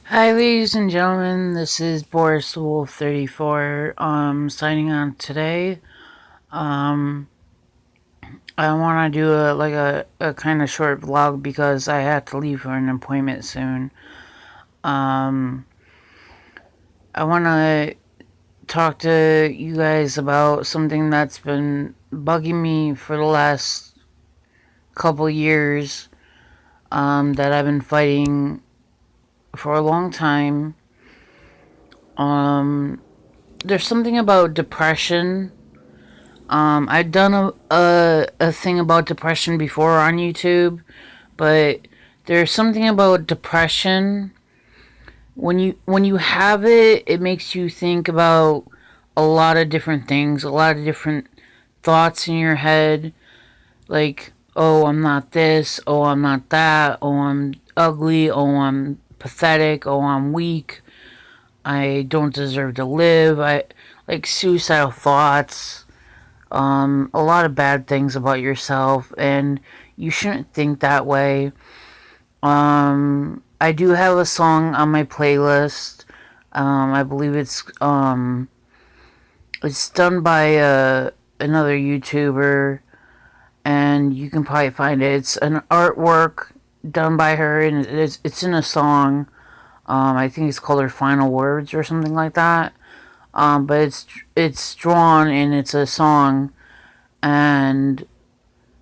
Hi, ladies and gentlemen. This is Boris Wolf 34. Signing on today. Um, I want to do a kind of short vlog because I have to leave for an appointment soon. Um, I want to talk to you guys about something that's been bugging me for the last couple years. That I've been fighting for a long time. Um, there's something about depression. I've done a thing about depression before on YouTube, but there's something about depression. When you have it, it makes you think about a lot of different things, a lot of different thoughts in your head, like, oh, I'm not this, oh, I'm not that, oh, I'm ugly, oh, I'm pathetic, oh, I'm weak, I don't deserve to live. I like suicidal thoughts, a lot of bad things about yourself, and you shouldn't think that way. I do have a song on my playlist. I believe it's done by another YouTuber, and you can probably find it. It's an artwork done by her, and it's in a song. I think it's called her Final Words or something like that. But it's drawn and it's a song, and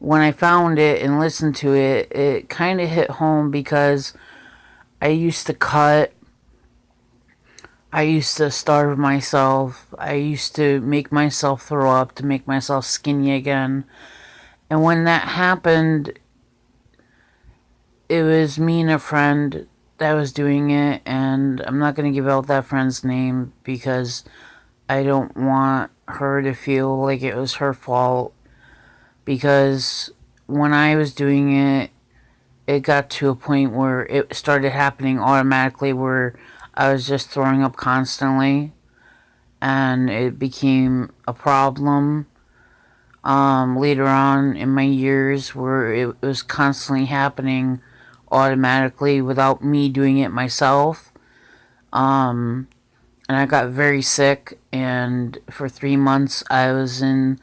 when I found it and listened to it, it kind of hit home because I used to cut. I used to starve myself. I used to make myself throw up to make myself skinny again. And when that happened, it was me and a friend that was doing it. And I'm not going to give out that friend's name because I don't want her to feel like it was her fault. Because when I was doing it, it got to a point where it started happening automatically where I was just throwing up constantly, and it became a problem later on in my years where it was constantly happening automatically without me doing it myself. Um, and I got very sick, and for 3 months I was in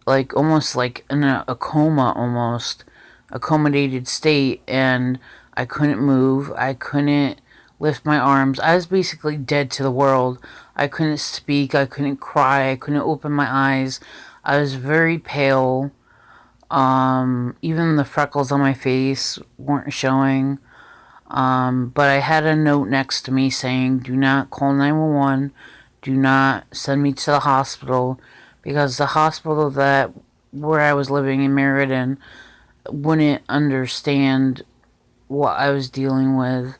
like almost like in a coma, almost accommodated state, and I couldn't move. I couldn't lift my arms. I was basically dead to the world. I couldn't speak. I couldn't cry. I couldn't open my eyes. I was very pale. Even the freckles on my face weren't showing. But I had a note next to me saying, "Do not call 911. Do not send me to the hospital," because the hospital that where I was living in Meriden wouldn't understand what I was dealing with.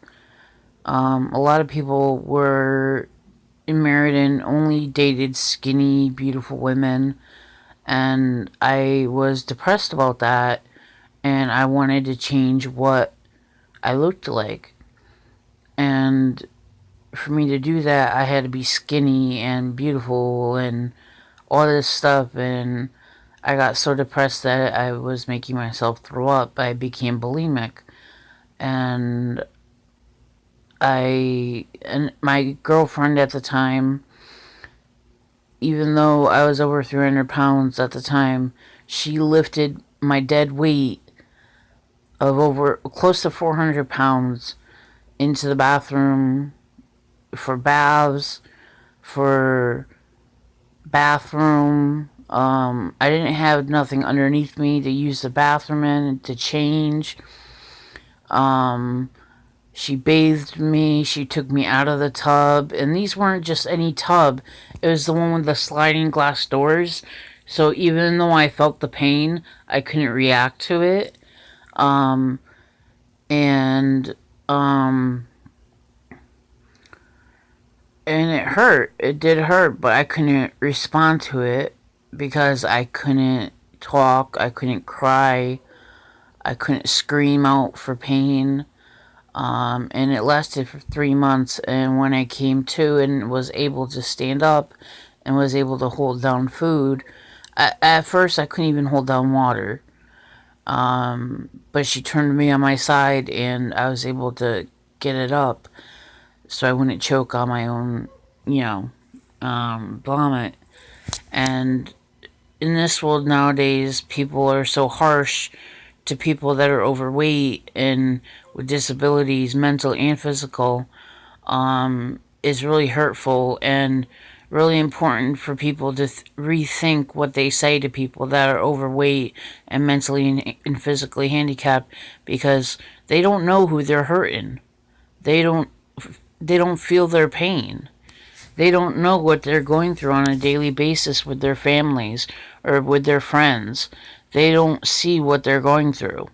A lot of people were in Meriden only dated skinny, beautiful women, and I was depressed about that, and I wanted to change what I looked like. And for me to do that, I had to be skinny and beautiful and all this stuff, and I got so depressed that I was making myself throw up. I became bulimic, and my girlfriend at the time, even though I was over 300 pounds at the time, she lifted my dead weight of over close to 400 pounds into the bathroom for baths, for bathroom. I didn't have nothing underneath me to use the bathroom in to change. Um, She bathed me. She took me out of the tub. And these weren't just any tub, it was the one with the sliding glass doors. So even though I felt the pain, I couldn't react to it. Um, and, um, and it hurt. It did hurt, but I couldn't respond to it because I couldn't talk. I couldn't cry. I couldn't scream out for pain. And it lasted for 3 months. And when I came to and was able to stand up and was able to hold down food, at first I couldn't even hold down water. But she turned me on my side and I was able to get it up. so I wouldn't choke on my own, vomit. And in this world nowadays, people are so harsh to people that are overweight and with disabilities, mental and physical, is really hurtful and really important for people to rethink what they say to people that are overweight and mentally and physically handicapped, because they don't know who they're hurting. They don't feel their pain. They don't know what they're going through on a daily basis with their families or with their friends. They don't see what they're going through.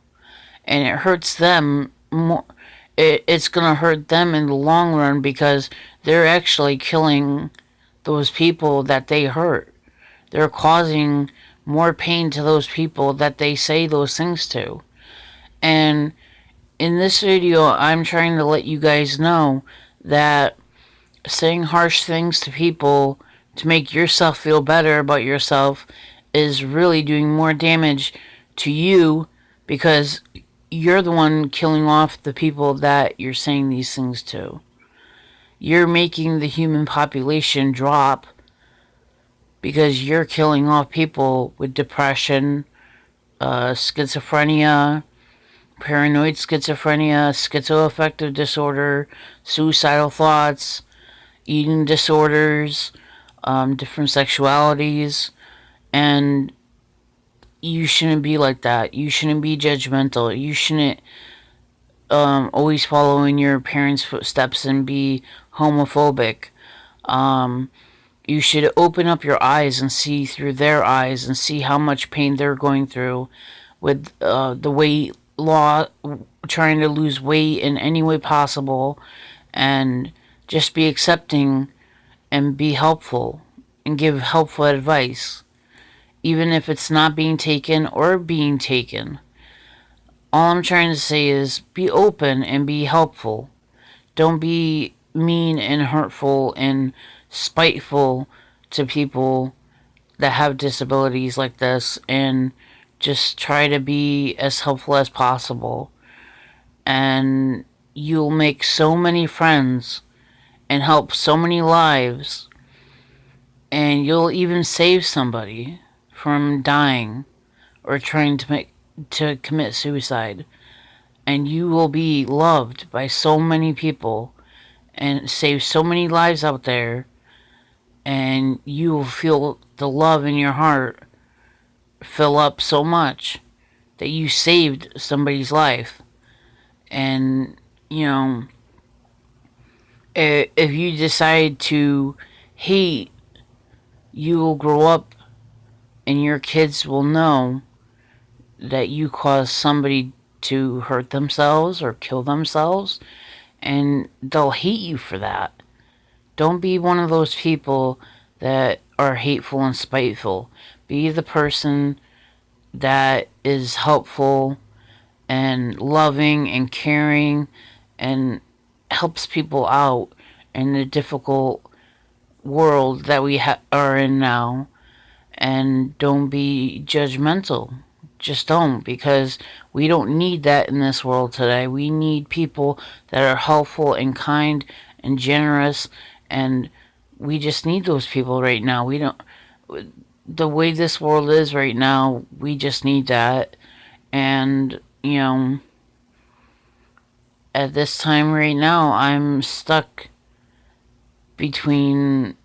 And it hurts them more. It's going to hurt them in the long run, because they're actually killing those people that they hurt. They're causing more pain to those people that they say those things to. And in this video, I'm trying to let you guys know that saying harsh things to people to make yourself feel better about yourself is really doing more damage to you, because you're the one killing off the people that you're saying these things to. You're making the human population drop because you're killing off people with depression, schizophrenia, paranoid schizophrenia, schizoaffective disorder, suicidal thoughts, eating disorders, different sexualities, and you shouldn't be like that. You shouldn't be judgmental. You shouldn't always follow in your parents' footsteps and be homophobic. You should open up your eyes and see through their eyes and see how much pain they're going through with the weight law, trying to lose weight in any way possible, and just be accepting and be helpful and give helpful advice, even if it's not being taken or being taken. All I'm trying to say is be open and be helpful. Don't be mean and hurtful and spiteful to people that have disabilities like this, and just try to be as helpful as possible. And you'll make so many friends and help so many lives, and you'll even save somebody from dying or trying to commit suicide. And you will be loved by so many people and save so many lives out there, and you will feel the love in your heart fill up so much that you saved somebody's life. And if you decide to hate, you will grow up and your kids will know that you caused somebody to hurt themselves or kill themselves, and they'll hate you for that. Don't be one of those people that are hateful and spiteful. Be the person that is helpful and loving and caring and helps people out in the difficult world that we are in now. And don't be judgmental. Just don't, because we don't need that in this world today. We need people that are helpful and kind and generous, and we just need those people right now. We don't, the way this world is right now, we just need that. And at this time right now, I'm stuck between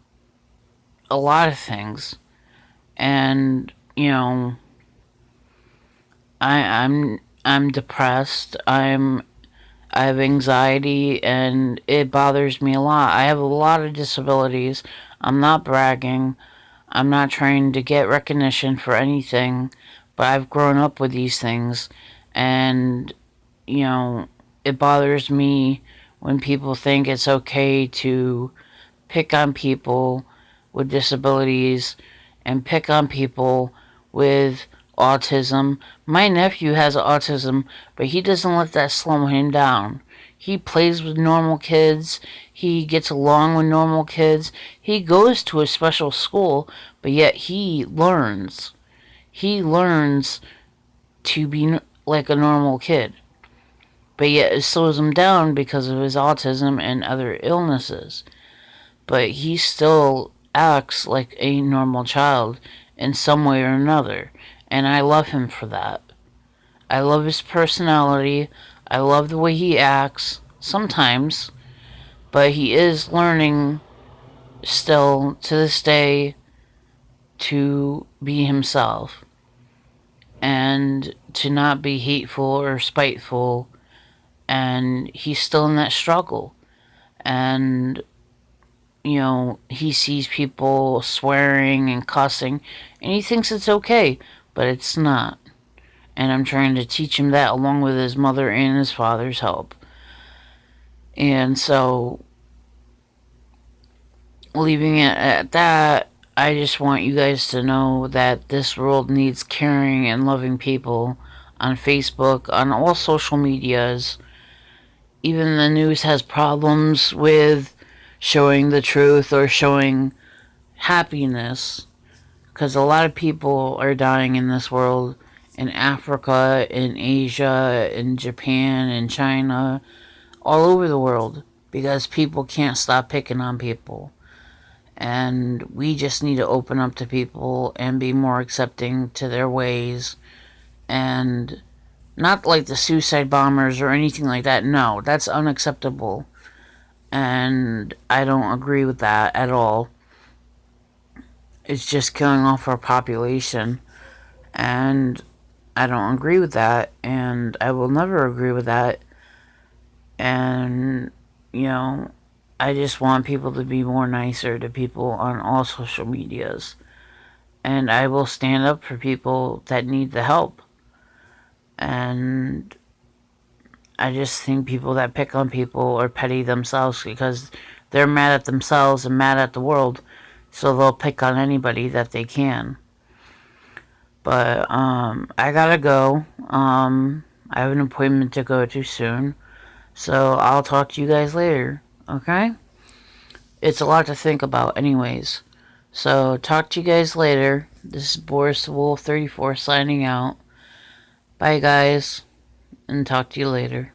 a lot of things. And I'm depressed. I have anxiety, and it bothers me a lot. I have a lot of disabilities. I'm not bragging. I'm not trying to get recognition for anything, but I've grown up with these things, and it bothers me when people think it's okay to pick on people with disabilities and pick on people with autism. My nephew has autism, but he doesn't let that slow him down. He plays with normal kids. He gets along with normal kids. He goes to a special school, but yet he learns. He learns to be like a normal kid. but yet it slows him down because of his autism and other illnesses. But he still acts like a normal child in some way or another, and I love him for that. I love his personality. I love the way he acts sometimes, but he is learning still to this day to be himself and to not be hateful or spiteful, and he's still in that struggle. And he sees people swearing and cussing and he thinks it's okay, but it's not. And I'm trying to teach him that along with his mother and his father's help. And so, leaving it at that, I just want you guys to know that this world needs caring and loving people on Facebook, on all social medias. Even the news has problems with showing the truth or showing happiness, because a lot of people are dying in this world, in Africa, in Asia, in Japan, in China, all over the world, because people can't stop picking on people. And we just need to open up to people and be more accepting to their ways. And not like the suicide bombers or anything like that. No, that's unacceptable. And I don't agree with that at all. It's just killing off our population. And I don't agree with that. And I will never agree with that. And, I just want people to be more nicer to people on all social medias. And I will stand up for people that need the help. And I just think people that pick on people are petty themselves because they're mad at themselves and mad at the world. So they'll pick on anybody that they can. But I gotta go. I have an appointment to go to soon. So I'll talk to you guys later. Okay? It's a lot to think about anyways. So talk to you guys later. This is Boris the Wolf 34 signing out. Bye guys. And talk to you later.